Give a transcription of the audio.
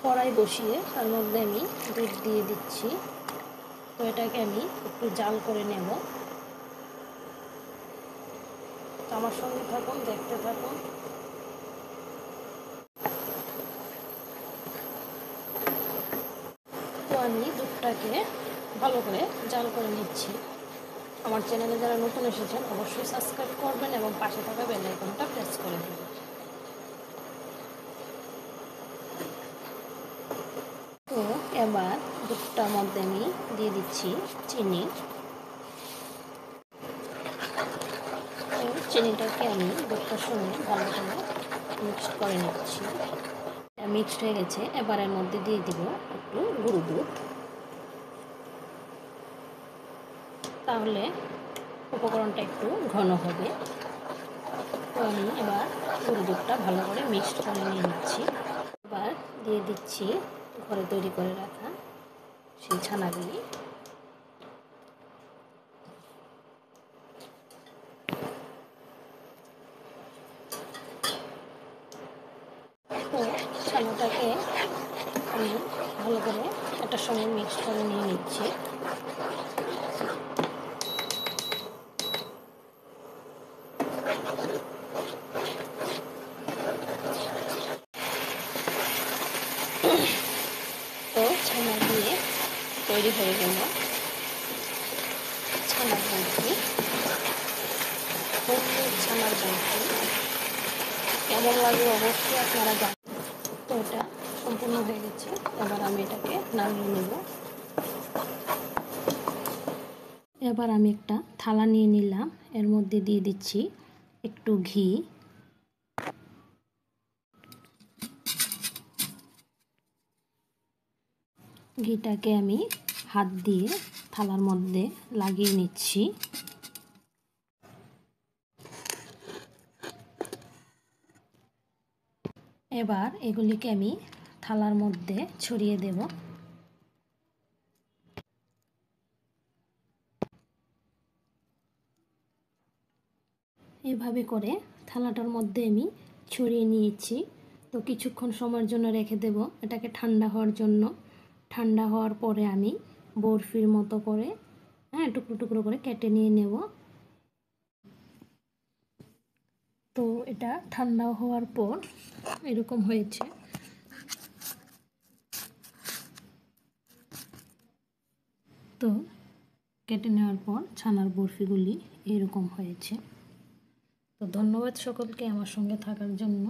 কড়াই বসিয়ে তার মধ্যে আমি দুধ দিয়ে দিচ্ছি। তো এটাকে আমি একটু জাল করে নেব। তো আমার সঙ্গে থাকুন, দেখতে থাকুন। তো আমি দুধটাকে ভালো করে জাল করে নিচ্ছি। আমার চ্যানেলে যারা নতুন এসেছেন অবশ্যই সাবস্ক্রাইব করবেন এবং পাশে থাকা বেল আইকনটা প্রেস করে দেবেন। তো এবার দুধটার মধ্যে আমি দিয়ে দিচ্ছি চিনি। তো চিনিটাকে আমি দুধটার সঙ্গে ভালো করে মিক্সড করে নিচ্ছি। মিক্সড হয়ে গেছে। এবার এর মধ্যে দিয়ে দিব একটু গুঁড়ো দুধ, তাহলে উপকরণটা একটু ঘন হবে। তো আমি এবার গুঁড়ো দুধটা ভালো করে মিক্সড করে নিয়ে নিচ্ছি। এবার দিয়ে দিচ্ছি ঘরে তৈরি করে রাখা সেই ছানাগুলি। তো ছানাটাকে আমি ভালো করে এটার সঙ্গে মিক্স করে নিয়ে নিচ্ছি। তো ছানা দিয়ে তৈরি হয়ে গেল ছানার বরফি, ছানার বরফি। কেমন লাগলো অবশ্যই আপনারা জানেন। তো এটা সম্পূর্ণ হয়ে গেছে। এবার আমি এটাকে নামিয়ে নেব। এবার আমি একটা থালা নিয়ে নিলাম, এর মধ্যে দিয়ে দিচ্ছি একটু ঘি। ঘিটাকে আমি হাত দিয়ে থালার মধ্যে লাগিয়ে নিচ্ছি। এবার এগুলিকে আমি থালার মধ্যে ছড়িয়ে দেব। এভাবে করে থালাটার মধ্যে আমি ছড়িয়ে নিয়েছি। তো কিছুক্ষণ সময়ের জন্য রেখে দেব এটাকে ঠান্ডা হওয়ার জন্য। ঠান্ডা হওয়ার পরে আমি বরফির মতো করে টুকরো টুকরো করে কেটে নিয়ে নেব। তো এটা ঠান্ডা হওয়ার পর এরকম হয়েছে। তো কেটে নেওয়ার পর ছানার বরফিগুলি এরকম হয়েছে। তো ধন্যবাদ সকলকে আমার সঙ্গে থাকার জন্য।